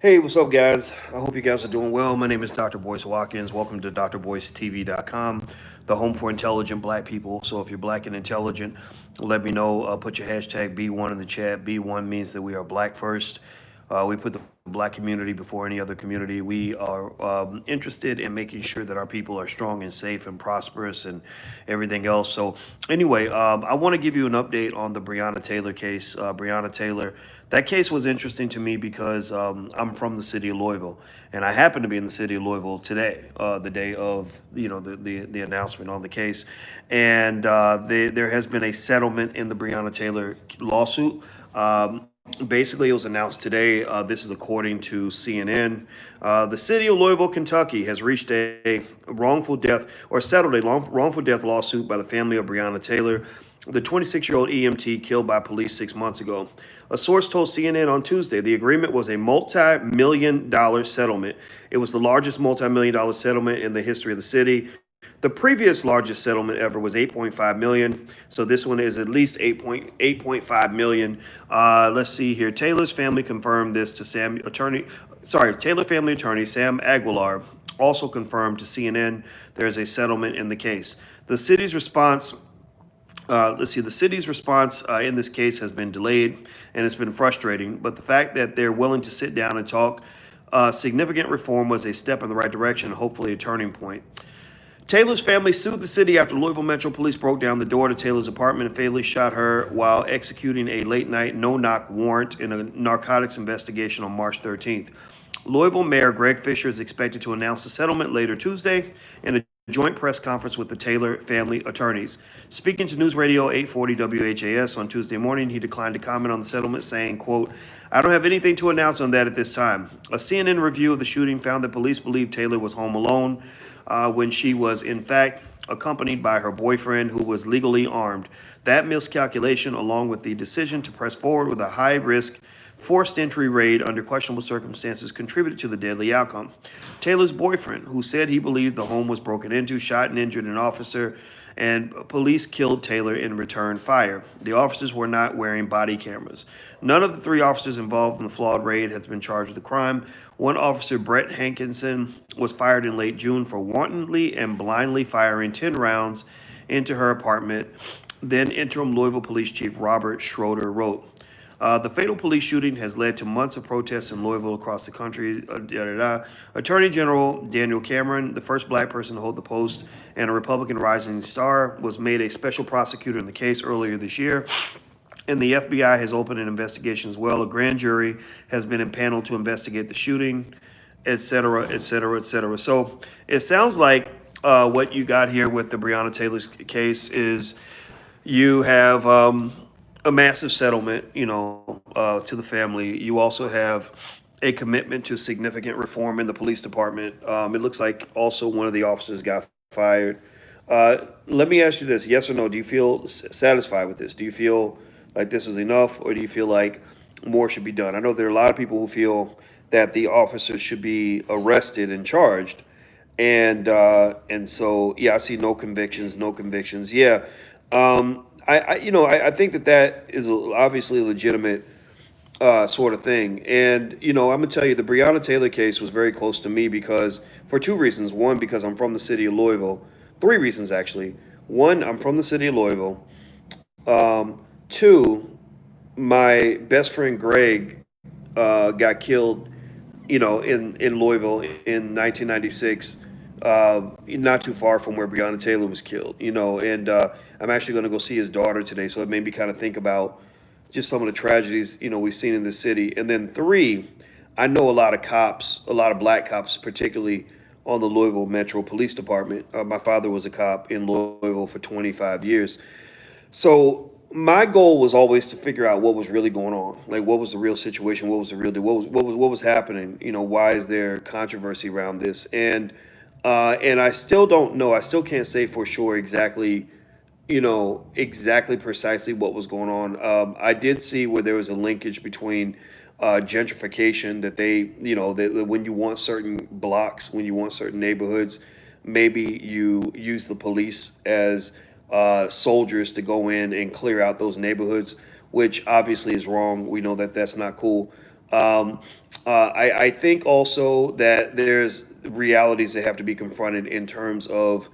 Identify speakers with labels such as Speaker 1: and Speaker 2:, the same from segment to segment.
Speaker 1: Hey, what's up, guys? I hope you guys are doing well. My name is Dr. Boyce Watkins. Welcome to drboycetv.com, the home for intelligent black people. So if you're black and intelligent, let me know. Put your hashtag B1 in the chat. B1 means that we are black first. We put the black community before any other community. We are interested in making sure that our people are strong and safe and prosperous and everything else. So anyway, I want to give you an update on the Breonna Taylor case. Breonna Taylor, that case was interesting to me because I'm from the city of Louisville, and I happen to be in the city of Louisville today, the day of the announcement on the case, and there has been a settlement in the Breonna Taylor lawsuit. Basically, it was announced today. This is according to CNN. The city of Louisville, Kentucky, has reached a wrongful death or settled a wrongful death lawsuit by the family of Breonna Taylor, the 26-year-old EMT killed by police 6 months ago. A source told CNN on Tuesday the agreement was a multi-million-dollar settlement. It was the largest multi-million-dollar settlement in the history of the city. The previous largest settlement ever was 8.5 million. So this one is at least 8.5 million. Let's see here. Taylor's family confirmed this to Taylor family attorney Sam Aguilar also confirmed to CNN there's a settlement in the case. The city's response the city's response in this case has been delayed and it's been frustrating, but the fact that they're willing to sit down and talk significant reform was a step in the right direction and hopefully a turning point. Taylor's family sued the city after Louisville Metro Police broke down the door to Taylor's apartment and fatally shot her while executing a late-night no-knock warrant in a narcotics investigation on March 13th. Louisville Mayor Greg Fisher is expected to announce the settlement later Tuesday in a joint press conference with the Taylor family attorneys. Speaking to News Radio 840 WHAS on Tuesday morning, he declined to comment on the settlement, saying, quote, "I don't have anything to announce on that at this time." A CNN review of the shooting found that police believe Taylor was home alone when she was, in fact, accompanied by her boyfriend, who was legally armed. That miscalculation, along with the decision to press forward with a high-risk forced entry raid under questionable circumstances, contributed to the deadly outcome. Taylor's boyfriend, who said he believed the home was broken into, shot and injured an officer, and police killed Taylor in return fire. The officers were not wearing body cameras. None of the three officers involved in the flawed raid has been charged with the crime. One officer, Brett Hankinson, was fired in late June for wantonly and blindly firing 10 rounds into her apartment. Then interim Louisville Police Chief Robert Schroeder wrote, "The fatal police shooting has led to months of protests in Louisville across the country. Attorney General Daniel Cameron, the first black person to hold the post and a Republican rising star, was made a special prosecutor in the case earlier this year. And the FBI has opened an investigation as well. A grand jury has been impaneled to investigate the shooting, et cetera, et cetera, et cetera." So it sounds like what you got here with the Breonna Taylor's case is you have a massive settlement, to the family. You also have a commitment to significant reform in the police department. It looks like also one of the officers got fired. Let me ask you this: yes or no? Do you feel satisfied with this? Do you feel like this was enough, or do you feel like more should be done? I know there are a lot of people who feel that the officers should be arrested and charged, and so yeah, I see no convictions, no convictions. Yeah, I think that is obviously a legitimate sort of thing. And, I'm going to tell you, the Breonna Taylor case was very close to me because for two reasons. One, because I'm from the city of Louisville. Three reasons, actually. One, I'm from the city of Louisville. Two, my best friend Greg got killed, in Louisville in 1996, not too far from where Breonna Taylor was killed, and I'm actually going to go see his daughter today. So it made me kind of think about just some of the tragedies, we've seen in this city. And then three, I know a lot of cops, a lot of black cops, particularly on the Louisville Metro Police Department. My father was a cop in Louisville for 25 years. So my goal was always to figure out what was really going on. Like, what was the real situation? What was the real deal? What was happening? Why is there controversy around this? And I still don't know. I still can't say for sure exactly, exactly precisely what was going on. I did see where there was a linkage between gentrification, that that when you want certain blocks, when you want certain neighborhoods, maybe you use the police as soldiers to go in and clear out those neighborhoods, which obviously is wrong. We know that that's not cool. I think also that there's realities that have to be confronted in terms of,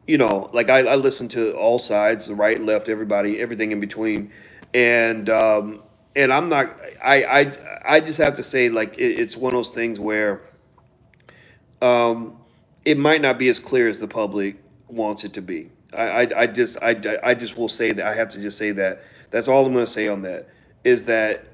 Speaker 1: like I listen to all sides, the right, left, everybody, everything in between, and I'm not. I just have to say, like, it's one of those things where it might not be as clear as the public wants it to be. I just will say that I have to just say that. That's all I'm going to say on that. Is that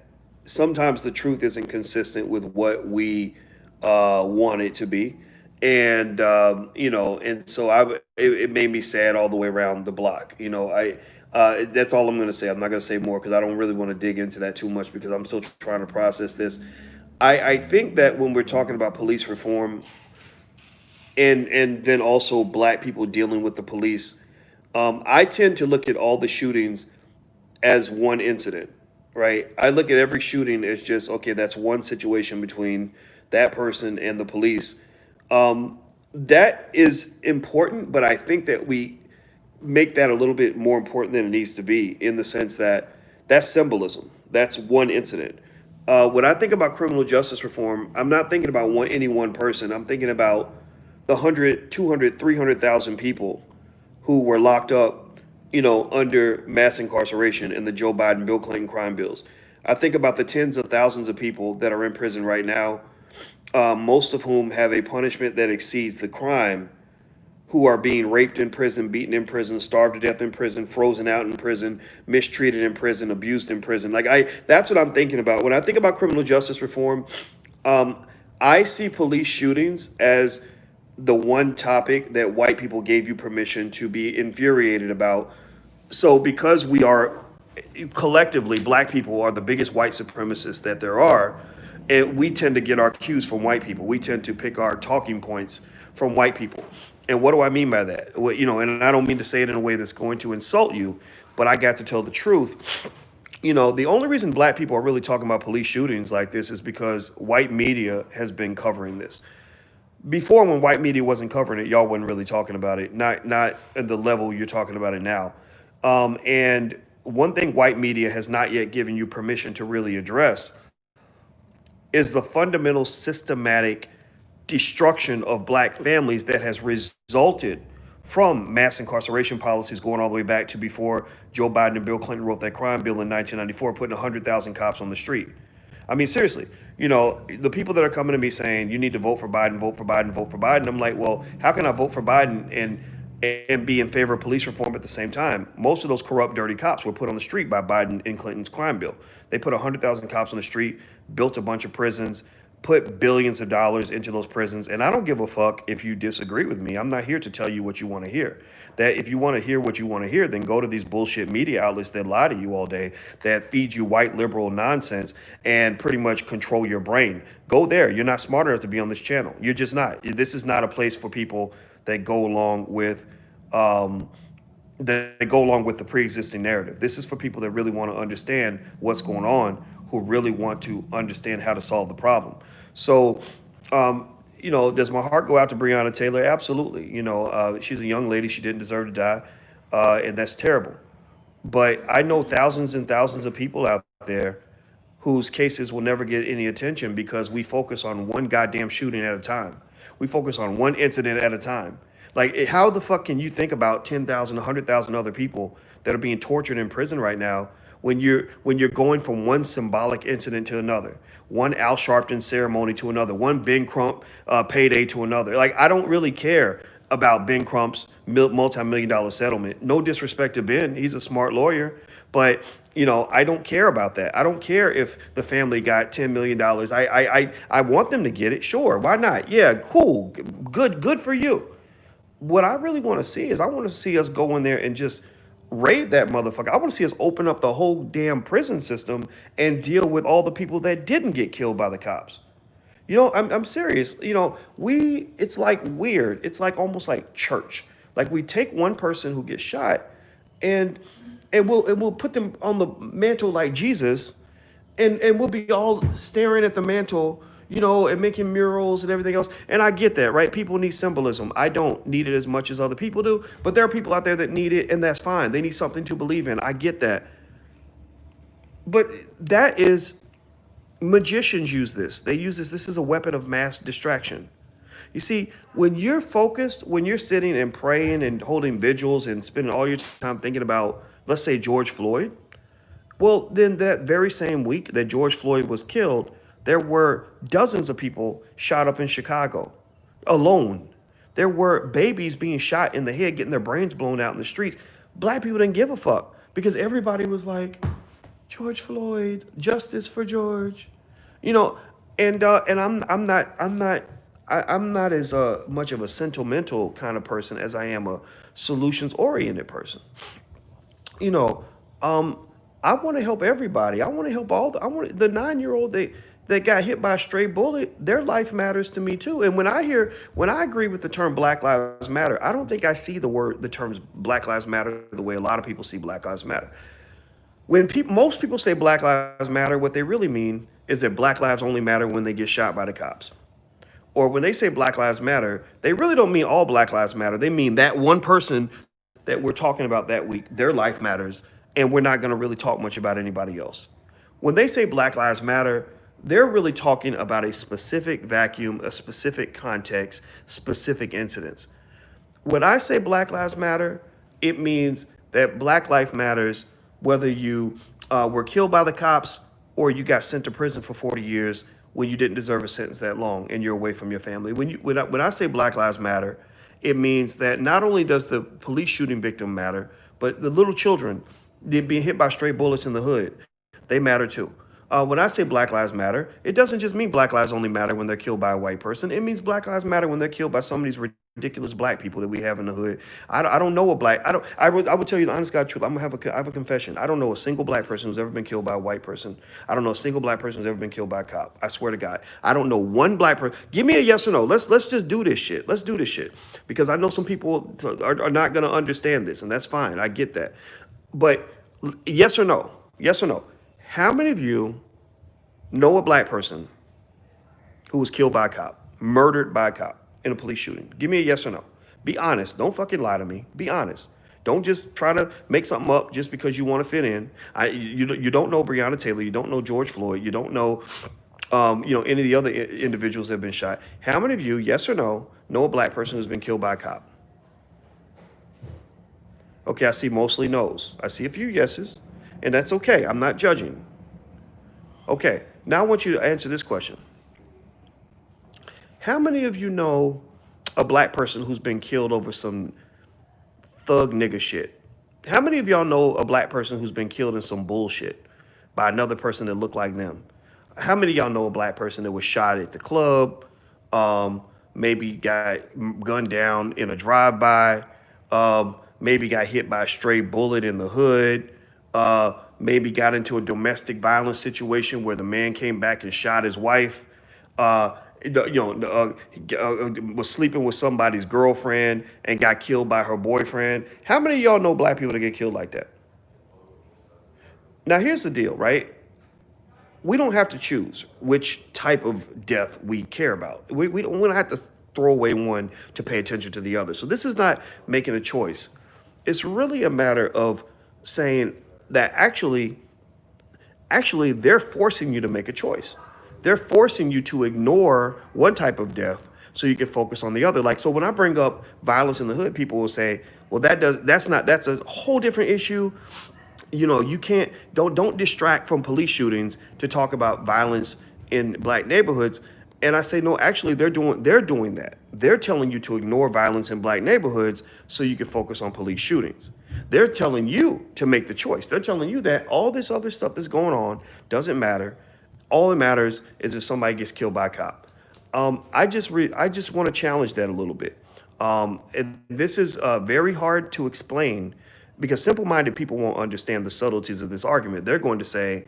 Speaker 1: sometimes the truth isn't consistent with what we want it to be, and and so it made me sad all the way around the block. That's all I'm going to say. I'm not going to say more because I don't really want to dig into that too much because I'm still trying to process this. I think that when we're talking about police reform and then also black people dealing with the police, I tend to look at all the shootings as one incident, right? I look at every shooting as just, okay, that's one situation between that person and the police. That is important, but I think that we make that a little bit more important than it needs to be in the sense that that's symbolism. That's one incident. When I think about criminal justice reform, I'm not thinking about any one person. I'm thinking about the 100, 200, 300,000 people who were locked up, under mass incarceration in the Joe Biden, Bill Clinton crime bills. I think about the tens of thousands of people that are in prison right now, most of whom have a punishment that exceeds the crime, who are being raped in prison, beaten in prison, starved to death in prison, frozen out in prison, mistreated in prison, abused in prison. That's what I'm thinking about. When I think about criminal justice reform, I see police shootings as the one topic that white people gave you permission to be infuriated about. So because we are collectively, black people are the biggest white supremacists that there are, and we tend to get our cues from white people. We tend to pick our talking points from white people. And what do I mean by that? Well, and I don't mean to say it in a way that's going to insult you, but I got to tell the truth. The only reason black people are really talking about police shootings like this is because white media has been covering this. Before, when white media wasn't covering it, y'all wasn't really talking about it, not at the level you're talking about it now. And one thing white media has not yet given you permission to really address is the fundamental systematic destruction of black families that has resulted from mass incarceration policies going all the way back to before Joe Biden and Bill Clinton wrote that crime bill in 1994, putting 100,000 cops on the street. I mean, seriously, the people that are coming to me saying you need to vote for Biden, vote for Biden, vote for Biden. I'm like, well, how can I vote for Biden and be in favor of police reform at the same time? Most of those corrupt, dirty cops were put on the street by Biden and Clinton's crime bill. They put 100,000 cops on the street, built a bunch of prisons, put billions of dollars into those prisons. And I don't give a fuck if you disagree with me. I'm not here to tell you what you want to hear. That if you want to hear what you want to hear, then go to these bullshit media outlets that lie to you all day, that feed you white liberal nonsense and pretty much control your brain. Go there. You're not smart enough to be on this channel. You're just not. This is not a place for people that go along with the pre-existing narrative. This is for people that really want to understand what's going on, who really want to understand how to solve the problem. So, does my heart go out to Breonna Taylor? Absolutely. She's a young lady. She didn't deserve to die, and that's terrible. But I know thousands and thousands of people out there whose cases will never get any attention because we focus on one goddamn shooting at a time. We focus on one incident at a time. Like, how the fuck can you think about 10,000, 100,000 other people that are being tortured in prison right now when you're going from one symbolic incident to another, one Al Sharpton ceremony to another, one Ben Crump payday to another? Like, I don't really care about Ben Crump's multi-million-dollar settlement. No disrespect to Ben, he's a smart lawyer, but I don't care about that. I don't care if the family got $10 million. I want them to get it. Sure, why not? Yeah, cool, good for you. What I really want to see is I want to see us go in there and just raid that motherfucker. I want to see us open up the whole damn prison system and deal with all the people that didn't get killed by the cops. I'm serious. It's like weird. It's like almost like church. Like we take one person who gets shot and we'll put them on the mantle like Jesus and we'll be all staring at the mantle, and making murals and everything else. And I get that, right? People need symbolism. I don't need it as much as other people do, but there are people out there that need it, and that's fine. They need something to believe in. I get that. But that is Magicians use this. They use this. This is a weapon of mass distraction. You see, when you're focused, when you're sitting and praying and holding vigils and spending all your time thinking about, let's say, George Floyd, well, then that very same week that George Floyd was killed, there were dozens of people shot up in Chicago alone. There were babies being shot in the head, getting their brains blown out in the streets. Black people didn't give a fuck because everybody was like, George Floyd, justice for George, you know, and I'm not as much of a sentimental kind of person as I am a solutions oriented person. You know, I want to help everybody. I want to help I want the 9-year-old that got hit by a stray bullet. Their life matters to me too. And when I agree with the term Black Lives Matter, I don't think I see the terms Black Lives Matter the way a lot of people see Black Lives Matter. When most people say Black Lives Matter, what they really mean is that Black lives only matter when they get shot by the cops. Or when they say Black Lives Matter, they really don't mean all Black Lives Matter. They mean that one person that we're talking about that week, their life matters, and we're not going to really talk much about anybody else. When they say Black Lives Matter, they're really talking about a specific vacuum, a specific context, specific incidents. When I say Black Lives Matter, it means that Black life matters whether you were killed by the cops or you got sent to prison for 40 years when you didn't deserve a sentence that long and you're away from your family. When I say Black Lives Matter, it means that not only does the police shooting victim matter, but the little children being hit by stray bullets in the hood, they matter too. When I say Black Lives Matter, it doesn't just mean Black lives only matter when they're killed by a white person. It means Black lives matter when they're killed by some of these ridiculous black people that we have in the hood. I don't know a black. I would tell you the honest God truth. I have a confession. I don't know a single black person who's ever been killed by a white person. I don't know a single black person who's ever been killed by a cop. I swear to God, I don't know one black person. Give me a yes or no. Let's just do this shit. Let's do this shit because I know some people are not going to understand this, and that's fine. I get that, but yes or no? Yes or no? How many of you know a black person who was killed by a cop, murdered by a cop in a police shooting? Give me a yes or no. Be honest. Don't fucking lie to me. Be honest. Don't just try to make something up just because you want to fit in. You don't know Breonna Taylor. You don't know George Floyd. You don't know, any of the other individuals that have been shot. How many of you, yes or no, know a black person who's been killed by a cop? Okay, I see mostly no's. I see a few yeses, and that's okay. I'm not judging. Okay, now I want you to answer this question. How many of you know a black person who's been killed over some thug nigga shit? How many of y'all know a black person who's been killed in some bullshit by another person that looked like them? How many of y'all know a black person that was shot at the club, maybe got gunned down in a drive-by, maybe got hit by a stray bullet in the hood, maybe got into a domestic violence situation where the man came back and shot his wife, was sleeping with somebody's girlfriend and got killed by her boyfriend? How many of y'all know black people that get killed like that? Now, here's the deal, right? We don't have to choose which type of death we care about. We don't have to throw away one to pay attention to the other. So this is not making a choice. It's really a matter of saying that actually they're forcing you to make a choice. They're forcing you to ignore one type of death so you can focus on the other. Like, so when I bring up violence in the hood, people will say, well, that's a whole different issue. You don't distract from police shootings to talk about violence in black neighborhoods. And I say, no, actually, they're doing that. They're telling you to ignore violence in black neighborhoods so you can focus on police shootings. They're telling you to make the choice. They're telling you that all this other stuff that's going on doesn't matter. All that matters is if somebody gets killed by a cop. I just want to challenge that a little bit. And this is very hard to explain because simple-minded people won't understand the subtleties of this argument. They're going to say,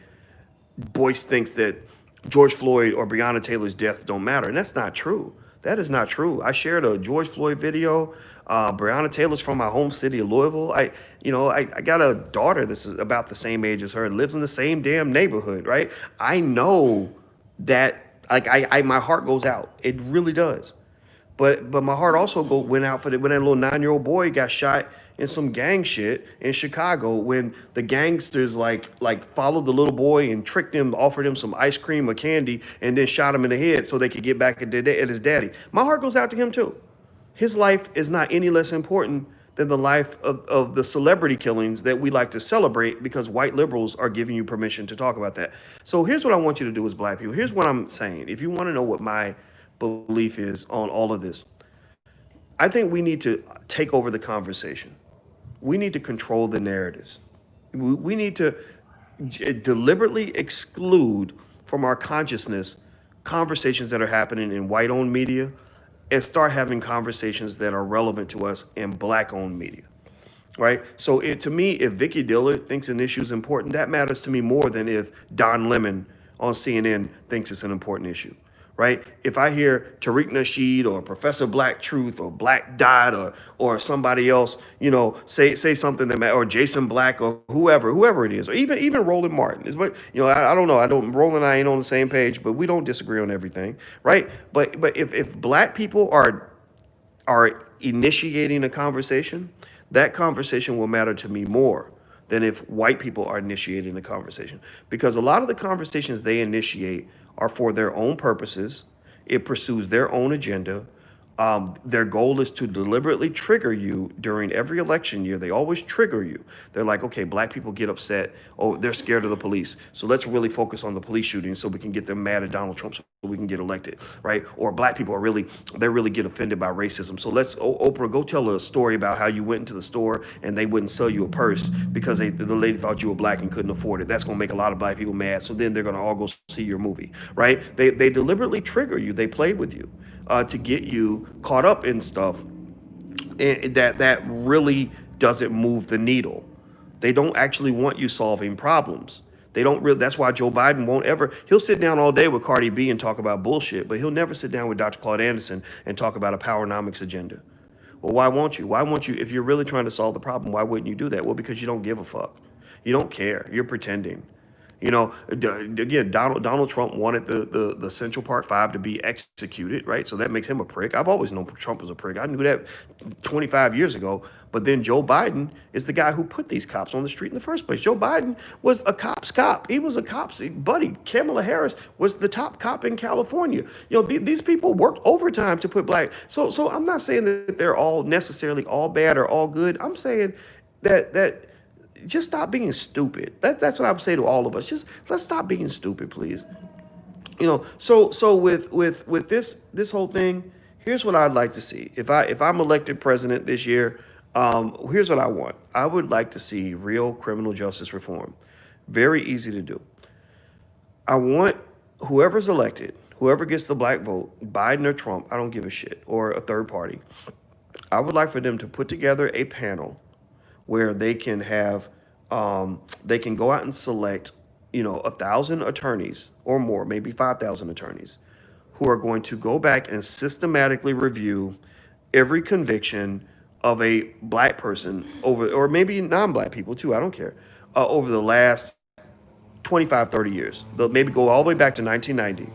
Speaker 1: Boyce thinks that George Floyd or Breonna Taylor's deaths don't matter. And that's not true. That is not true. I shared a George Floyd video. Breonna Taylor's from my home city of Louisville. I got a daughter that's about the same age as her and lives in the same damn neighborhood, right? I know that, my heart goes out. It really does. But my heart also went out when that little 9-year-old boy got shot in some gang shit in Chicago when the gangsters like followed the little boy and tricked him, offered him some ice cream or candy, and then shot him in the head so they could get back at his daddy. My heart goes out to him too. His life is not any less important than the life of the celebrity killings that we like to celebrate because white liberals are giving you permission to talk about that. So here's what I want you to do as black people. Here's what I'm saying. If you want to know what my belief is on all of this, I think we need to take over the conversation. We need to control the narratives. We need to deliberately exclude from our consciousness conversations that are happening in white-owned media and start having conversations that are relevant to us in black-owned media, right? So to me, if Vicky Dillard thinks an issue is important, that matters to me more than if Don Lemon on CNN thinks it's an important issue, right? If I hear Tariq Nasheed or Professor Black Truth or Black Dot or somebody else, say something that or Jason Black or whoever it is, or even Roland Martin is, but I don't know. Roland and I ain't on the same page, but we don't disagree on everything, right? But if black people are initiating a conversation, that conversation will matter to me more than if white people are initiating the conversation, because a lot of the conversations they initiate are for their own purposes. It pursues their own agenda. Their goal is to deliberately trigger you during every election year. They always trigger you. They're like, okay, black people get upset. Oh, they're scared of the police. So let's really focus on the police shootings so we can get them mad at Donald Trump so we can get elected, right? Or black people they really get offended by racism. So let's, Oprah, go tell a story about how you went into the store and they wouldn't sell you a purse because the lady thought you were black and couldn't afford it. That's going to make a lot of black people mad. So then they're going to all go see your movie, right? They deliberately trigger you. They play with you. To get you caught up in stuff that really doesn't move the needle. They don't actually want you solving problems. They don't really. That's why Joe Biden won't ever. He'll sit down all day with Cardi B and talk about bullshit, but he'll never sit down with Dr. Claude Anderson and talk about a powernomics agenda. Well, why won't you? Why won't you? If you're really trying to solve the problem, why wouldn't you do that? Well, because you don't give a fuck. You don't care. You're pretending. Again, Donald Trump wanted the Central Park 5 to be executed, right? So that makes him a prick. I've always known Trump was a prick. I knew that 25 years ago. But then Joe Biden is the guy who put these cops on the street in the first place. Joe Biden was a cop's cop. He was a cop's buddy. Kamala Harris was the top cop in California. These people worked overtime to put black. So I'm not saying that they're all necessarily all bad or all good. I'm saying that just stop being stupid. That's what I would say to all of us. Just let's stop being stupid, please. So with this whole thing, here's what I'd like to see. If I'm elected president this year, here's what I want. I would like to see real criminal justice reform. Very easy to do. I want whoever's elected, whoever gets the black vote, Biden or Trump, I don't give a shit, or a third party. I would like for them to put together a panel where they can have, they can go out and select, 1,000 attorneys or more, maybe 5,000 attorneys, who are going to go back and systematically review every conviction of a black person or maybe non-black people too, I don't care, over the last 25, 30 years. They'll maybe go all the way back to 1990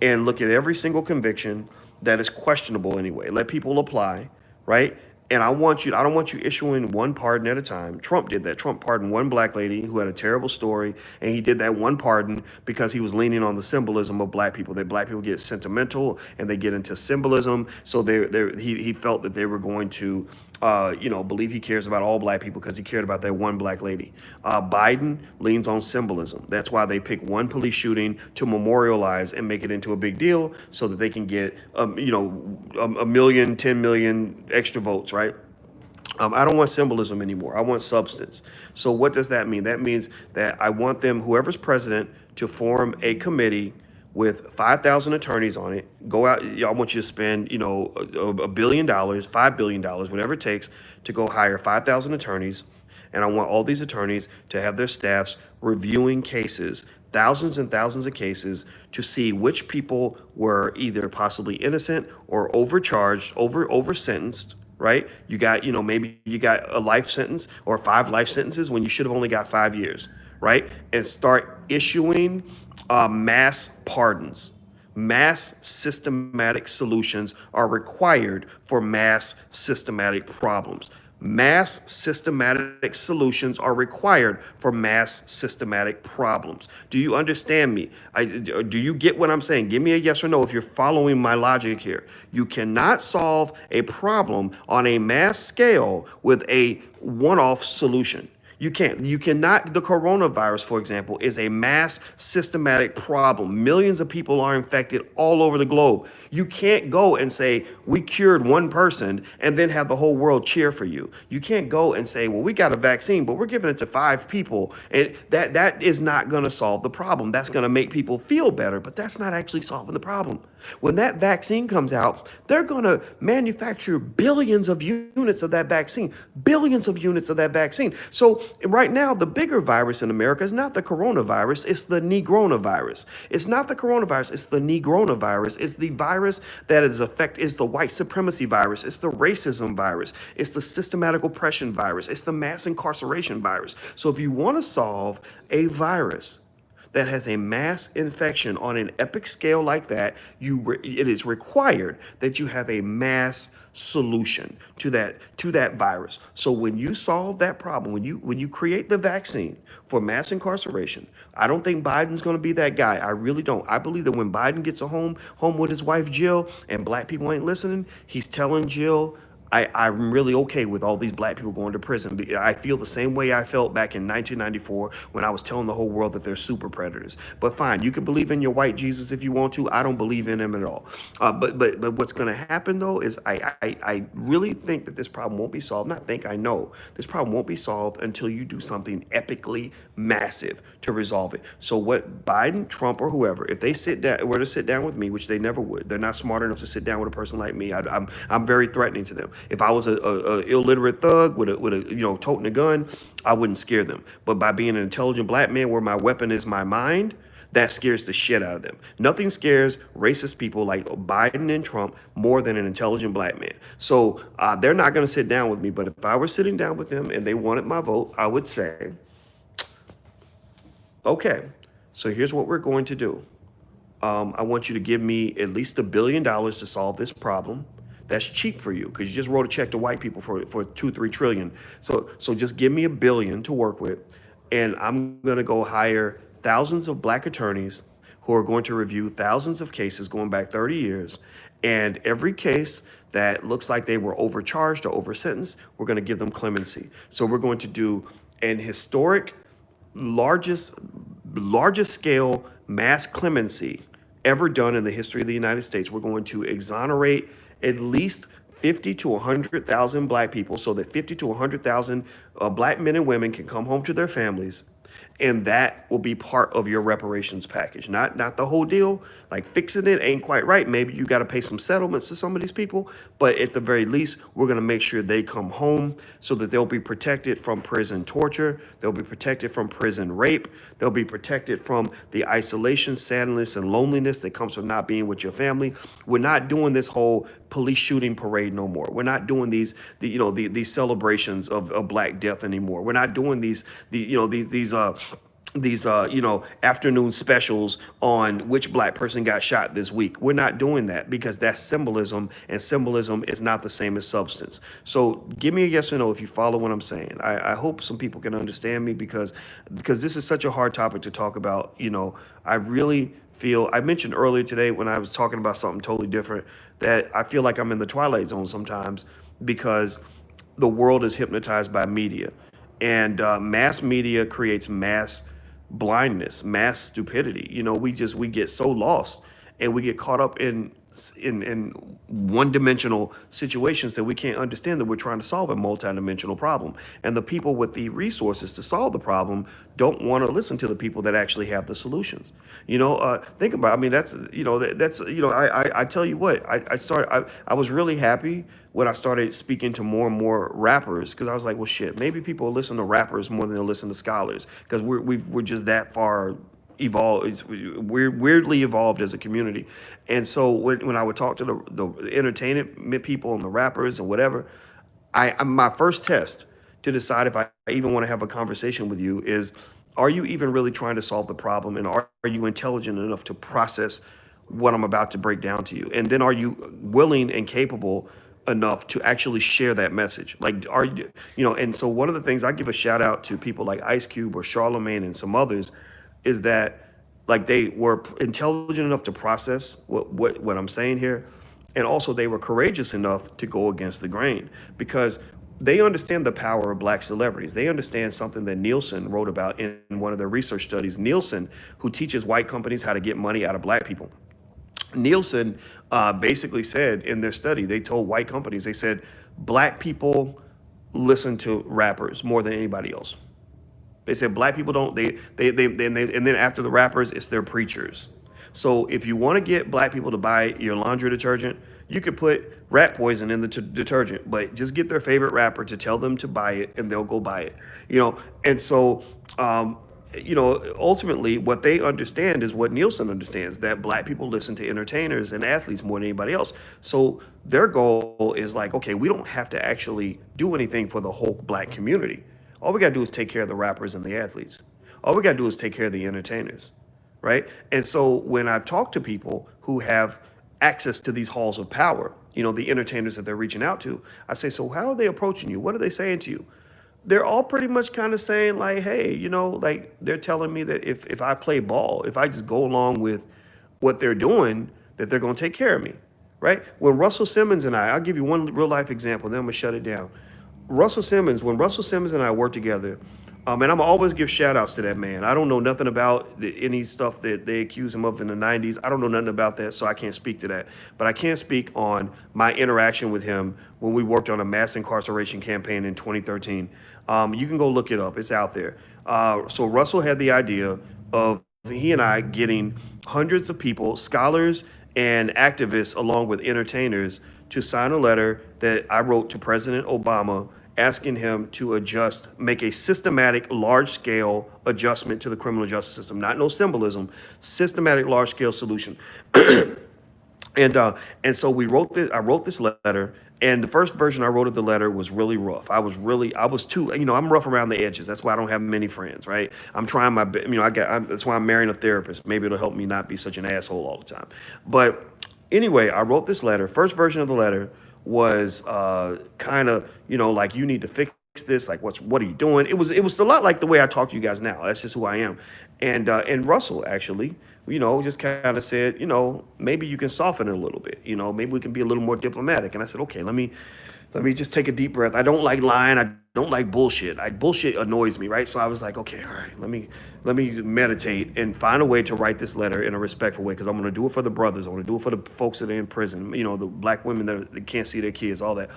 Speaker 1: and look at every single conviction that is questionable anyway. Let people apply, right? And I don't want you issuing one pardon at a time. Trump did that. Trump pardoned one black lady who had a terrible story, and he did that one pardon because he was leaning on the symbolism of black people, that black people get sentimental and they get into symbolism. So he felt that they were going to, believe he cares about all black people because he cared about that one black lady. Biden leans on symbolism. That's why they pick one police shooting to memorialize and make it into a big deal so that they can get, a million, 10 million extra votes, right? I don't want symbolism anymore. I want substance. So what does that mean? That means that I want them, whoever's president, to form a committee with 5,000 attorneys on it. Go out. I want you to spend, $1 billion, $5 billion, whatever it takes to go hire 5,000 attorneys. And I want all these attorneys to have their staffs reviewing cases, thousands and thousands of cases, to see which people were either possibly innocent or overcharged, over sentenced. Right? You got, maybe you got a life sentence or 5 life sentences when you should have only got 5 years, right? And start issuing mass pardons. Mass systematic solutions are required for mass systematic problems. Mass systematic solutions are required for mass systematic problems. Do you understand me? Do you get what I'm saying? Give me a yes or no if you're following my logic here. You cannot solve a problem on a mass scale with a one-off solution. You can't. You cannot. The coronavirus, for example, is a mass systematic problem. Millions of people are infected all over the globe. You can't go and say, we cured one person and then have the whole world cheer for you. You can't go and say, well, we got a vaccine, but we're giving it to 5 people. And that is not going to solve the problem. That's going to make people feel better, but that's not actually solving the problem. When that vaccine comes out, they're going to manufacture billions of units of that vaccine, billions of units of that vaccine. So right now, the bigger virus in America is not the coronavirus, it's the negronavirus. It's not the coronavirus, it's the negronavirus. It's the virus that is it's the white supremacy virus, it's the racism virus, it's the systematic oppression virus, it's the mass incarceration virus. So if you want to solve a virus that has a mass infection on an epic scale like that, it is required that you have a mass solution to that virus. So when you solve that problem, when you create the vaccine for mass incarceration, I don't think Biden's going to be that guy. I really don't. I believe that when Biden gets home with his wife Jill, and black people ain't listening, he's telling Jill, I'm really okay with all these black people going to prison. I feel the same way I felt back in 1994 when I was telling the whole world that they're super predators. But fine, you can believe in your white Jesus if you want to. I don't believe in him at all. But what's going to happen though is I really think that this problem won't be solved. Not think, I know this problem won't be solved until you do something epically massive to resolve it. So what Biden, Trump, or whoever, if they were to sit down with me, which they never would, they're not smart enough to sit down with a person like me. I'm very threatening to them. If I was a illiterate thug with a toting a gun, I wouldn't scare them. But by being an intelligent black man where my weapon is my mind, that scares the shit out of them. Nothing scares racist people like Biden and Trump more than an intelligent black man. So they're not going to sit down with me. But if I were sitting down with them and they wanted my vote, I would say, okay, so here's what we're going to do. I want you to give me at least $1 billion to solve this problem. That's cheap for you because you just wrote a check to white people for 2-3 trillion. So just give me $1 billion to work with, and I'm going to go hire thousands of black attorneys who are going to review thousands of cases going back 30 years. And every case that looks like they were overcharged or oversentenced, we're going to give them clemency. So we're going to do an historic, largest scale mass clemency ever done in the history of the United States. We're going to exonerate at least 50 to 100,000 black people so that 50 to 100,000 black men and women can come home to their families. And that will be part of your reparations package. Not the whole deal. Like fixing it ain't quite right. Maybe you got to pay some settlements to some of these people. But at the very least, we're going to make sure they come home so that they'll be protected from prison torture. They'll be protected from prison rape. They'll be protected from the isolation, sadness, and loneliness that comes from not being with your family. We're not doing this whole police shooting parade no more. We're not doing these celebrations of Black death anymore. We're not doing these afternoon specials on which black person got shot this week. We're not doing that because that's symbolism, and symbolism is not the same as substance. So give me a yes or no if you follow what I'm saying. I hope some people can understand me because this is such a hard topic to talk about. I really feel, I mentioned earlier today when I was talking about something totally different, that I feel like I'm in the twilight zone sometimes because the world is hypnotized by media. And mass media creates mass blindness, mass stupidity. We get so lost and we get caught up in one-dimensional situations that we can't understand that we're trying to solve a multi-dimensional problem. And the people with the resources to solve the problem don't want to listen to the people that actually have the solutions. Think about it. I tell you what, I was really happy when I started speaking to more and more rappers, because I was like, well, shit, maybe people listen to rappers more than they'll listen to scholars, because we're just that far evolved. We're weirdly evolved as a community. And so when I would talk to the entertainment people and the rappers and whatever, my first test to decide if I even want to have a conversation with you is, are you even really trying to solve the problem? And are you intelligent enough to process what I'm about to break down to you? And then are you willing and capable enough to actually share that message? Like, are you, and so one of the things I give a shout out to people like Ice Cube or Charlemagne and some others is that like they were intelligent enough to process what I'm saying here, and also they were courageous enough to go against the grain because they understand the power of black celebrities. They understand something that Nielsen wrote about in one of their research studies. Nielsen, who teaches white companies how to get money out of black people, Nielsen basically said in their study, they told white companies, they said, black people listen to rappers more than anybody else. They said black people don't, and then after the rappers, it's their preachers. So if you want to get black people to buy your laundry detergent, you could put rat poison in the detergent, but just get their favorite rapper to tell them to buy it and they'll go buy it. And so, ultimately what they understand is what Nielsen understands, that black people listen to entertainers and athletes more than anybody else. So their goal is like, okay, we don't have to actually do anything for the whole black community. All we got to do is take care of the rappers and the athletes. All we got to do is take care of the entertainers, right? And so when I've talked to people who have access to these halls of power, the entertainers that they're reaching out to, I say, so how are they approaching you? What are they saying to you? They're all pretty much kind of saying like, hey, like they're telling me that if I play ball, if I just go along with what they're doing, that they're going to take care of me, right? When Russell Simmons and I'll give you one real life example, then I'm going to shut it down. When Russell Simmons and I worked together, and I'm always give shout outs to that man. I don't know nothing about any stuff that they accuse him of in the 90s. I don't know nothing about that, so I can't speak to that. But I can speak on my interaction with him when we worked on a mass incarceration campaign in 2013. You can go look it up. It's out there. So Russell had the idea of he and I getting hundreds of people, scholars and activists, along with entertainers, to sign a letter that I wrote to President Obama asking him to make a systematic, large-scale adjustment to the criminal justice system. Not no symbolism, systematic, large-scale solution. And so I wrote this letter, and the first version I wrote of the letter was really rough. I was too, I'm rough around the edges. That's why I don't have many friends, right? I'm trying my best, that's why I'm marrying a therapist. Maybe it'll help me not be such an asshole all the time. But anyway, I wrote this letter. First version of the letter was kind of, like, you need to fix this, like what are you doing? It was a lot like the way I talk to you guys now. That's just who I am. And Russell actually, just kind of said, maybe you can soften it a little bit, maybe we can be a little more diplomatic. And I said, okay, let me just take a deep breath. I don't like lying. I don't like bullshit. Bullshit annoys me, right? So I was like, okay, all right, let me meditate and find a way to write this letter in a respectful way, because I'm going to do it for the brothers. I want to do it for the folks that are in prison, the black women that can't see their kids, all that.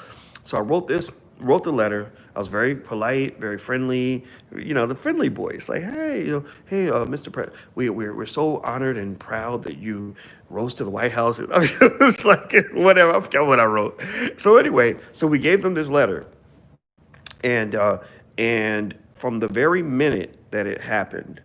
Speaker 1: So I wrote the letter. I was very polite, very friendly, the friendly voice, like, hey, Mr. President, we're so honored and proud that you rose to the White House. It's like, whatever, I forgot what I wrote. So anyway, so we gave them this letter, and from the very minute that it happened,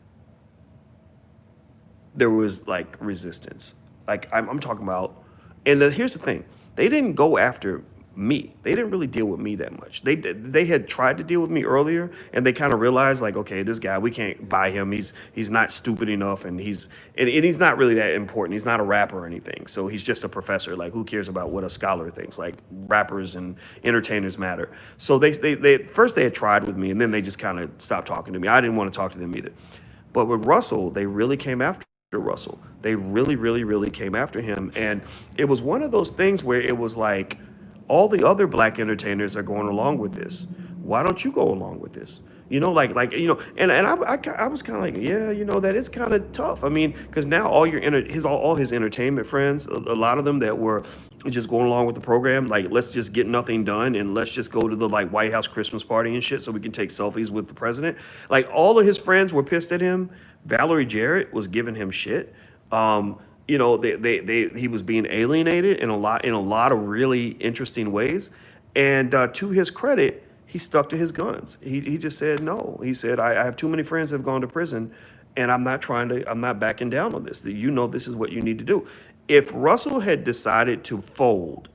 Speaker 1: there was like resistance. Like I'm talking about, and here's the thing, they didn't go after me. They didn't really deal with me that much. They had tried to deal with me earlier, and they kind of realized like, okay, this guy, we can't buy him. He's not stupid enough, and he's not really that important. He's not a rapper or anything. So he's just a professor. Like, who cares about what a scholar thinks? Like, rappers and entertainers matter. So they first they had tried with me, and then they just kind of stopped talking to me. I didn't want to talk to them either. But with Russell, they really came after Russell. They really, really, really came after him. And it was one of those things where it was like, all the other black entertainers are going along with this. Why don't you go along with this? And I was kind of like, yeah, that is kind of tough. I mean, because now all his entertainment friends, a lot of them that were just going along with the program, like, let's just get nothing done and let's just go to the like White House Christmas party and shit so we can take selfies with the president. Like, all of his friends were pissed at him. Valerie Jarrett was giving him shit. He was being alienated in a lot of really interesting ways. And to his credit, he stuck to his guns. He just said no. He said, I have too many friends that have gone to prison, and I'm not backing down on this. This is what you need to do. If Russell had decided to fold,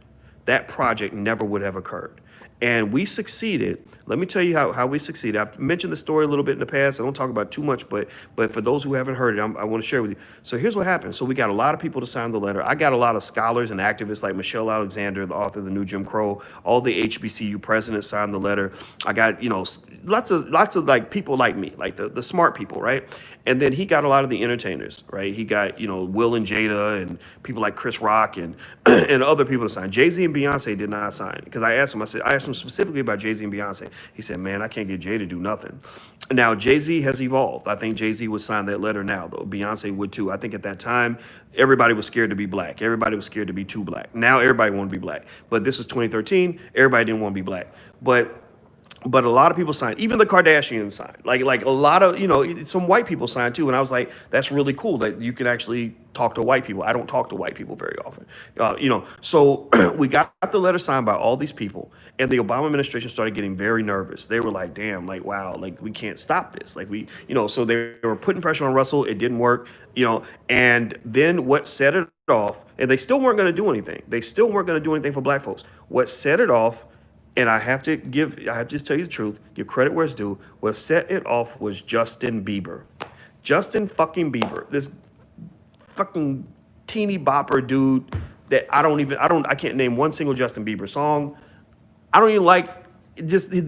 Speaker 1: that project never would have occurred. And we succeeded. Let me tell you how we succeeded. I've mentioned the story a little bit in the past. I don't talk about it too much, but for those who haven't heard it, I want to share with you. So here's what happened. So we got a lot of people to sign the letter. I got a lot of scholars and activists like Michelle Alexander, the author of The New Jim Crow. All the HBCU presidents signed the letter. I got, lots of like people like me, like the smart people, right? And then he got a lot of the entertainers, right? He got, Will and Jada and people like Chris Rock and and other people to sign. Jay-Z and Beyonce did not sign because I asked him specifically about Jay-Z and Beyonce. He said, man, I can't get Jay to do nothing. Now, Jay-Z has evolved. I think Jay-Z would sign that letter now, though. Beyonce would too. I think at that time, everybody was scared to be black. Everybody was scared to be too black. Now everybody want to be black. But this was 2013. Everybody didn't want to be black. But a lot of people signed, even the Kardashians signed, like a lot of, some white people signed too. And I was like, that's really cool that you can actually talk to white people. I don't talk to white people very often, so we got the letter signed by all these people, and the Obama administration started getting very nervous. They were like, damn, like, wow, like we can't stop this. Like so they were putting pressure on Russell. It didn't work, and then what set it off, and they still weren't going to do anything. They still weren't going to do anything for black folks. What set it off, and I have to just tell you the truth, give credit where it's due. What set it off was Justin Bieber. Justin fucking Bieber. This fucking teeny bopper dude that I can't name one single Justin Bieber song. I don't even like just the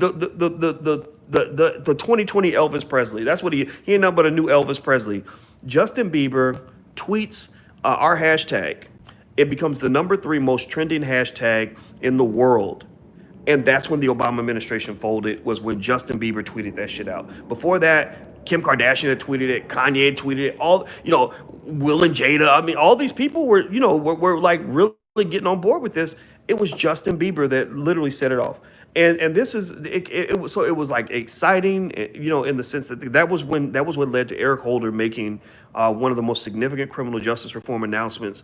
Speaker 1: 2020 Elvis Presley. That's what he ain't nothing but a new Elvis Presley. Justin Bieber tweets our hashtag. It becomes the #3 most trending hashtag in the world. And that's when the Obama administration folded, was when Justin Bieber tweeted that shit out. Before that, Kim Kardashian had tweeted it, Kanye had tweeted it, all, Will and Jada. I mean, all these people were, were like really getting on board with this. It was Justin Bieber that literally set it off. And this is, it was like exciting, in the sense that that was what led to Eric Holder making one of the most significant criminal justice reform announcements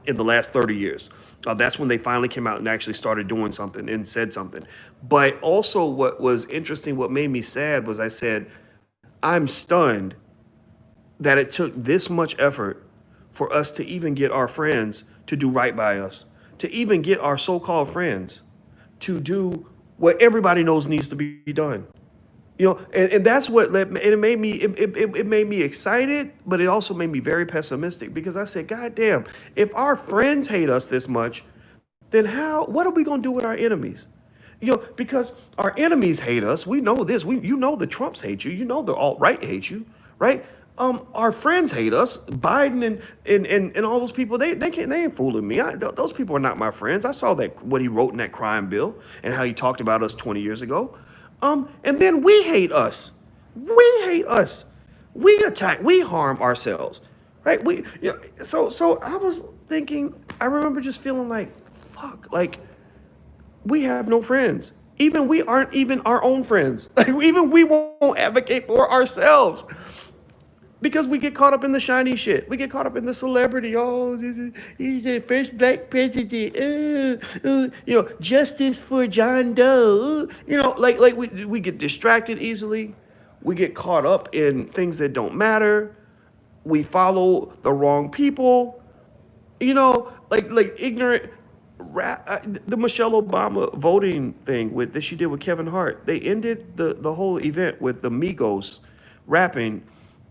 Speaker 1: in the last 30 years. That's when they finally came out and actually started doing something and said something. But also what was interesting, what made me sad was I said, I'm stunned that it took this much effort for us to even get our friends to do right by us, to even get our so-called friends to do what everybody knows needs to be done. And that's what it made me excited, but it also made me very pessimistic, because I said, God damn, if our friends hate us this much, then what are we going to do with our enemies? Because our enemies hate us. We know this. The Trumps hate you. The alt-right hate you, right? Our friends hate us. Biden and all those people, they ain't fooling me. Those people are not my friends. I saw what he wrote in that crime bill and how he talked about us 20 years ago. And then we hate us. We attack. We harm ourselves, right? So I was thinking. I remember just feeling like, fuck, like we have no friends. Even we aren't even our own friends. Like even we won't advocate for ourselves. Because we get caught up in the shiny shit. We get caught up in the celebrity. Oh, he's the first black president. Justice for John Doe. We get distracted easily. We get caught up in things that don't matter. We follow the wrong people. Like ignorant. The Michelle Obama voting thing that she did with Kevin Hart. They ended the whole event with the Migos rapping.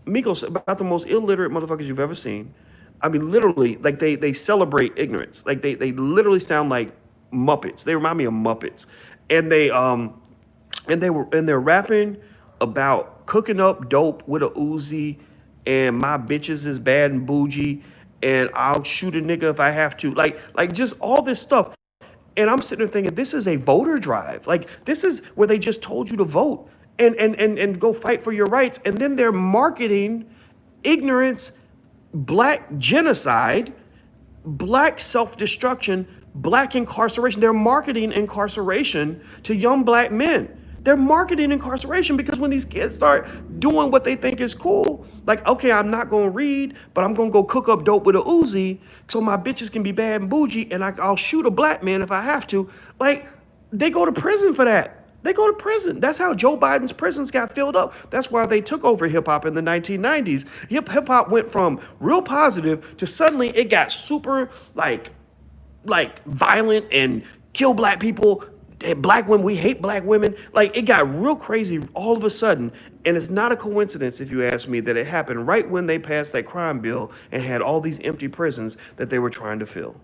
Speaker 1: Migos, about the most illiterate motherfuckers you've ever seen. I mean, literally, like they celebrate ignorance. Like they literally sound like Muppets. They remind me of Muppets. And they're rapping about cooking up dope with a Uzi, and my bitches is bad and bougie, and I'll shoot a nigga if I have to. Like just all this stuff. And I'm sitting there thinking, this is a voter drive. Like this is where they just told you to vote. And go fight for your rights. And then they're marketing ignorance, black genocide, black self-destruction, black incarceration. They're marketing incarceration to young black men. They're marketing incarceration because when these kids start doing what they think is cool, like, okay, I'm not going to read, but I'm going to go cook up dope with a Uzi so my bitches can be bad and bougie, and I'll shoot a black man if I have to. Like, they go to prison for that. They go to prison. That's how Joe Biden's prisons got filled up. That's why they took over hip-hop in the 1990s. Hip-hop went from real positive to suddenly it got super like violent and kill black people. Black women, we hate black women. Like, it got real crazy all of a sudden. And it's not a coincidence, if you ask me, that it happened right when they passed that crime bill and had all these empty prisons that they were trying to fill.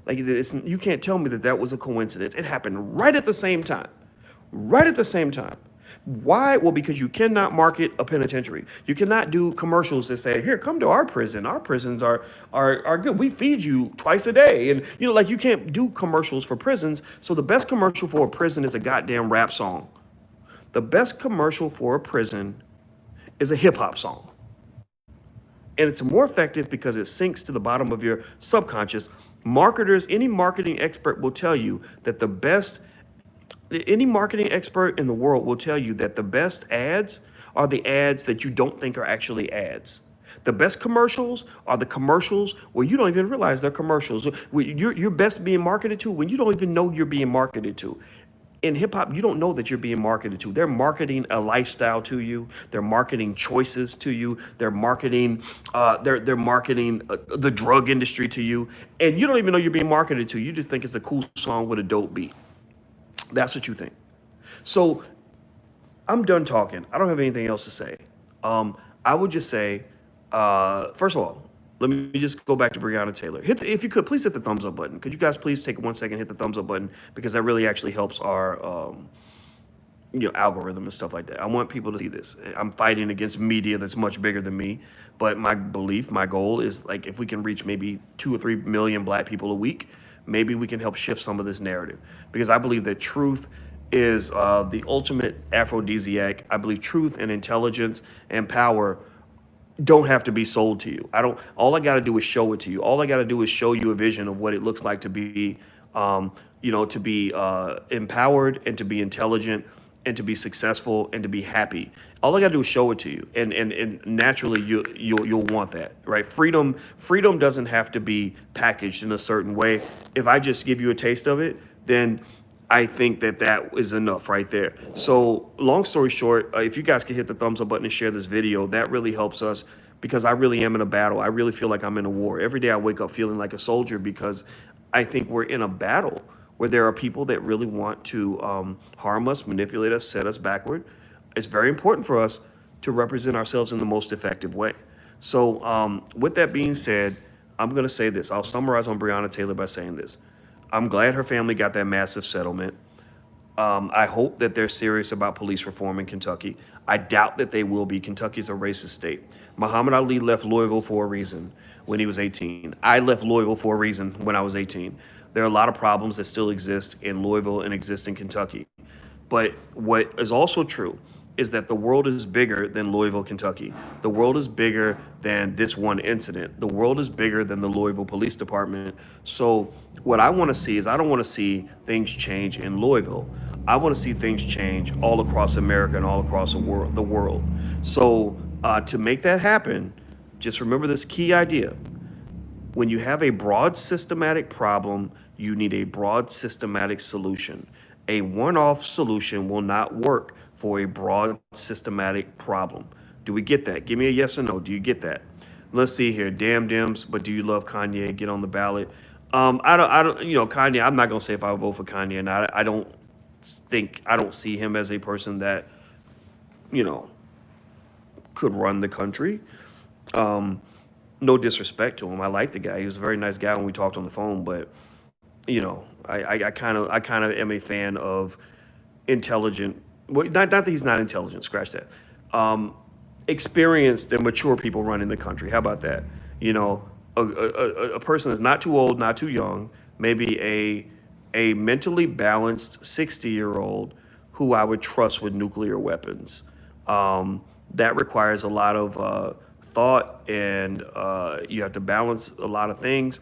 Speaker 1: Like, you can't tell me that that was a coincidence. It happened right at the same time. Right at the same time. Why? Well, because you cannot market a penitentiary. You cannot do commercials that say, "Here, come to our prison. Our prisons are good. We feed you twice a day." And like, you can't do commercials for prisons. So the best commercial for a prison is a goddamn rap song. The best commercial for a prison is a hip hop song. And it's more effective because it sinks to the bottom of your subconscious. Marketers, any marketing expert will tell you that any marketing expert in the world will tell you that the best ads are the ads that you don't think are actually ads. The best commercials are the commercials where you don't even realize they're commercials. You're best being marketed to when you don't even know you're being marketed to. In hip hop, you don't know that you're being marketed to. They're marketing a lifestyle to you. They're marketing choices to you. They're marketing, they're marketing the drug industry to you, and you don't even know you're being marketed to. You just think it's a cool song with a dope beat. That's what you think. So I'm done talking. I don't have anything else to say. I would just say, first of all, let me just go back to Breonna Taylor. If you could, please hit the thumbs up button. Could you guys please take 1 second, hit the thumbs up button, because that really actually helps our algorithm and stuff like that. I want people to see this. I'm fighting against media that's much bigger than me, but my belief, my goal is, like, if we can reach maybe 2 or 3 million black people a week, maybe we can help shift some of this narrative, because I believe that truth is the ultimate aphrodisiac. I believe truth and intelligence and power don't have to be sold to you. All I got to do is show it to you. All I got to do is show you a vision of what it looks like to be, to be empowered and to be intelligent and to be successful and to be happy. All I got to do is show it to you, and naturally you'll want that, right? Freedom doesn't have to be packaged in a certain way. If I just give you a taste of it, then I think that is enough right there. So long story short, if you guys can hit the thumbs up button and share this video, that really helps us, because I really am in a battle. I really feel like I'm in a war. Every day I wake up feeling like a soldier, because I think we're in a battle where there are people that really want to harm us, manipulate us, set us backward. It's very important for us to represent ourselves in the most effective way. So with that being said, I'm going to say this. I'll summarize on Breonna Taylor by saying this. I'm glad her family got that massive settlement. I hope that they're serious about police reform in Kentucky. I doubt that they will be. Kentucky's a racist state. Muhammad Ali left Louisville for a reason when he was 18. I left Louisville for a reason when I was 18. There are a lot of problems that still exist in Louisville and exist in Kentucky. But what is also true is that the world is bigger than Louisville, Kentucky. The world is bigger than this one incident. The world is bigger than the Louisville Police Department. So what I want to see is, I don't want to see things change in Louisville. I want to see things change all across America and all across the world. So to make that happen, just remember this key idea. When you have a broad systematic problem, you need a broad systematic solution. A one-off solution will not work for a broad systematic problem. Do we get that? Give me a yes or no. Do you get that? Let's see here. Damn Dems, but do you love Kanye? Get on the ballot. I don't, Kanye, I'm not gonna say if I vote for Kanye or not. I don't see him as a person that, could run the country. No disrespect to him. I like the guy. He was a very nice guy when we talked on the phone, but I kind of am a fan of intelligent. Well, not that he's not intelligent. Scratch that. Experienced and mature people running the country. How about that? A person that's not too old, not too young. Maybe a mentally balanced 60-year-old who I would trust with nuclear weapons. That requires a lot of thought, and you have to balance a lot of things.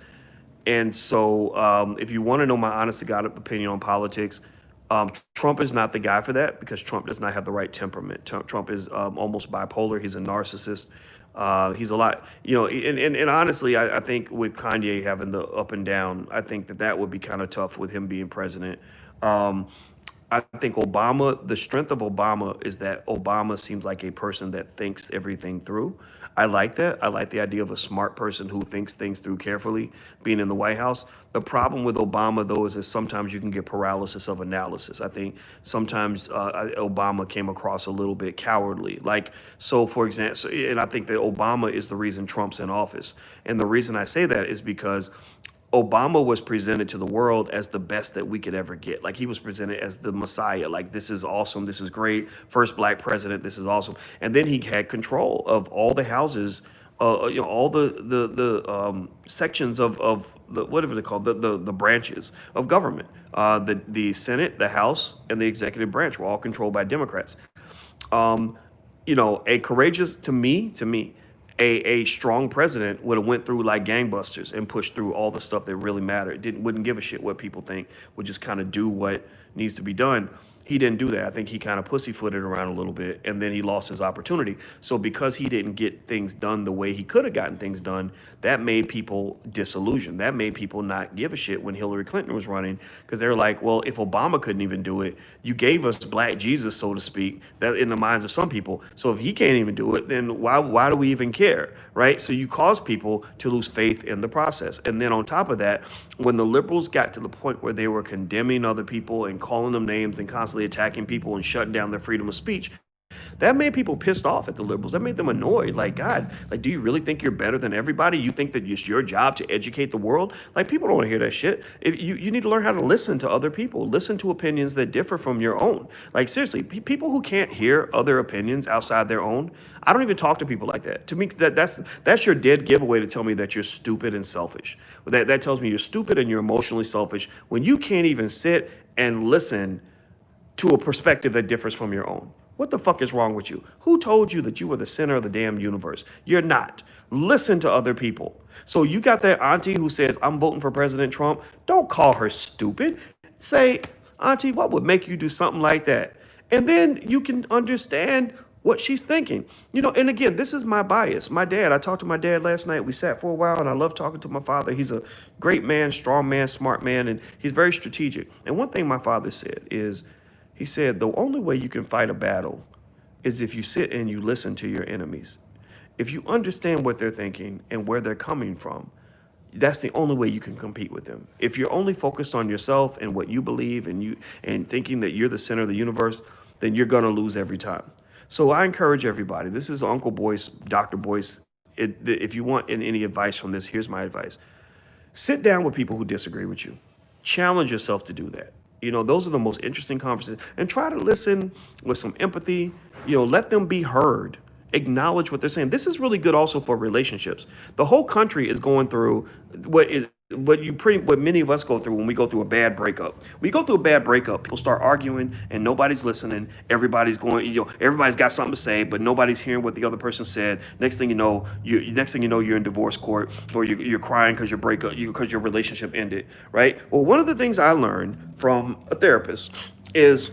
Speaker 1: And so if you want to know my honest to God opinion on politics, Trump is not the guy for that, because Trump does not have the right temperament. Trump is almost bipolar. He's a narcissist. He's a lot, and honestly, I think with Kanye having the up and down, I think that would be kind of tough with him being president. I think the strength of Obama is that Obama seems like a person that thinks everything through. I like that. I like the idea of a smart person who thinks things through carefully being in the White House. The problem with Obama, though, is that sometimes you can get paralysis of analysis. I think sometimes Obama came across a little bit cowardly. Like, so for example, and I think that Obama is the reason Trump's in office. And the reason I say that is because Obama was presented to the world as the best that we could ever get. Like he was presented as the Messiah. Like this is awesome. This is great. First black president. This is awesome. And then he had control of all the houses, all the sections of the whatever they call the branches of government. The Senate, the House, and the executive branch were all controlled by Democrats. A courageous a strong president would have went through like gangbusters and pushed through all the stuff that really mattered. Wouldn't give a shit what people think, would just kind of do what needs to be done. He didn't do that. I think he kind of pussyfooted around a little bit, and then he lost his opportunity. So because he didn't get things done the way he could have gotten things done, that made people disillusioned. That made people not give a shit when Hillary Clinton was running, because they were like, well, if Obama couldn't even do it, you gave us Black Jesus, so to speak, that in the minds of some people. So if he can't even do it, then why do we even care, right? So you cause people to lose faith in the process. And then on top of that, when the liberals got to the point where they were condemning other people and calling them names and constantly attacking people and shutting down their freedom of speech, that made people pissed off at the liberals. That made them annoyed. Like, God, like, do you really think you're better than everybody? You think that it's your job to educate the world? Like, people don't want to hear that shit. You need to learn how to listen to other people. Listen to opinions that differ from your own. Like, seriously, people who can't hear other opinions outside their own, I don't even talk to people like that. To me, that's your dead giveaway to tell me that you're stupid and selfish. That tells me you're stupid and you're emotionally selfish when you can't even sit and listen to a perspective that differs from your own. What the fuck is wrong with you? Who told you that you were the center of the damn universe? You're not. Listen to other people. So you got that auntie who says, I'm voting for President Trump. Don't call her stupid. Say, auntie, what would make you do something like that? And then you can understand what she's thinking. And again, this is my bias. My dad, I talked to my dad last night. We sat for a while, and I love talking to my father. He's a great man, strong man, smart man, and he's very strategic. And one thing my father said is, he said, the only way you can fight a battle is if you sit and you listen to your enemies. If you understand what they're thinking and where they're coming from, that's the only way you can compete with them. If you're only focused on yourself and what you believe and thinking that you're the center of the universe, then you're going to lose every time. So I encourage everybody. This is Uncle Boyce, Dr. Boyce. If you want any advice from this, here's my advice. Sit down with people who disagree with you. Challenge yourself to do that. Those are the most interesting conversations. And try to listen with some empathy. Let them be heard. Acknowledge what they're saying. This is really good also for relationships. The whole country is going through what many of us go through when we go through a bad breakup. We go through a bad breakup, people start arguing and nobody's listening. Everybody's everybody's got something to say, but nobody's hearing what the other person said. Next thing you know, you're in divorce court, or you're crying because your relationship ended, right? Well, one of the things I learned from a therapist is,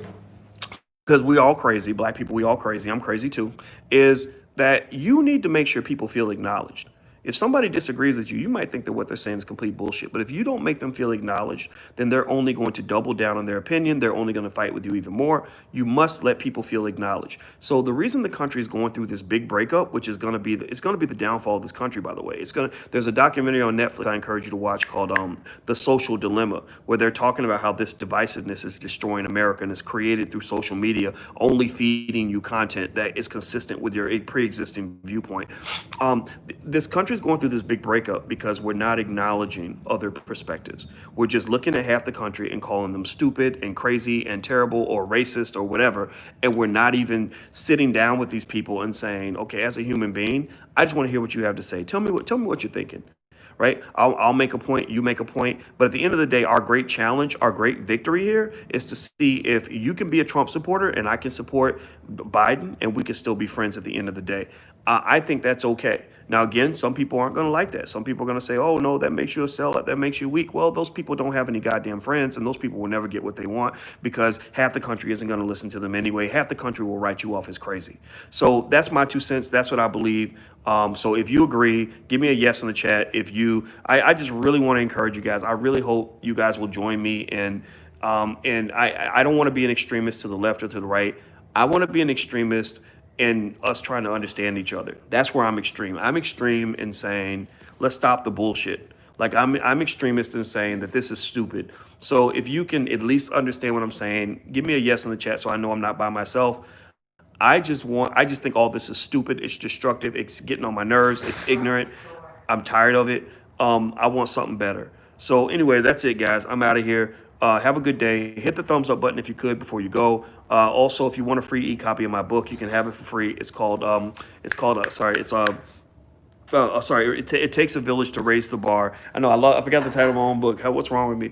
Speaker 1: because we all crazy, Black people, we all crazy, I'm crazy too, is that you need to make sure people feel acknowledged. If somebody disagrees with you, you might think that what they're saying is complete bullshit. But if you don't make them feel acknowledged, then they're only going to double down on their opinion. They're only going to fight with you even more. You must let people feel acknowledged. So the reason the country is going through this big breakup, which is going to be the downfall of this country, by the way. There's a documentary on Netflix I encourage you to watch called The Social Dilemma, where they're talking about how this divisiveness is destroying America and is created through social media, only feeding you content that is consistent with your pre-existing viewpoint. This country is going through this big breakup because we're not acknowledging other perspectives. We're just looking at half the country and calling them stupid and crazy and terrible or racist or whatever, and we're not even sitting down with these people and saying, okay, as a human being, I just want to hear what you have to say. Tell me what you're thinking. Right? I'll make a point, you make a point. But at the end of the day, our great challenge, our great victory here is to see if you can be a Trump supporter and I can support Biden, and we can still be friends at the end of the day. I think that's okay. Now, again, some people aren't going to like that. Some people are going to say, oh, no, that makes you a sellout. That makes you weak. Well, those people don't have any goddamn friends, and those people will never get what they want because half the country isn't going to listen to them anyway. Half the country will write you off as crazy. So that's my 2 cents. That's what I believe. So if you agree, give me a yes in the chat. I just really want to encourage you guys. I really hope you guys will join me. And I don't want to be an extremist to the left or to the right. I want to be an extremist and us trying to understand each other. That's where I'm extreme. I'm extreme in saying, let's stop the bullshit. Like I'm extremist in saying that this is stupid. So if you can at least understand what I'm saying, give me a yes in the chat so I know I'm not by myself. I just think all this is stupid. It's destructive. It's getting on my nerves. It's ignorant. I'm tired of it. I want something better. So anyway, that's it, guys. I'm out of here. Have a good day. Hit the thumbs up button if you could before you go. Also, if you want a free e-copy of my book, you can have it for free. It's called it takes a village to raise the bar. I forgot the title of my own book. What's wrong with me?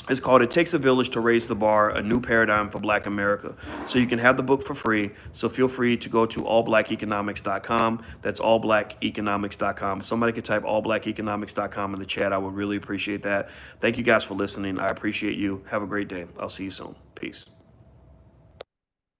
Speaker 1: It's called It Takes a Village to Raise the Bar, A New Paradigm for Black America. So you can have the book for free. So feel free to go to allblackeconomics.com. That's allblackeconomics.com. If somebody could type allblackeconomics.com in the chat, I would really appreciate that. Thank you guys for listening. I appreciate you. Have a great day. I'll see you soon. Peace.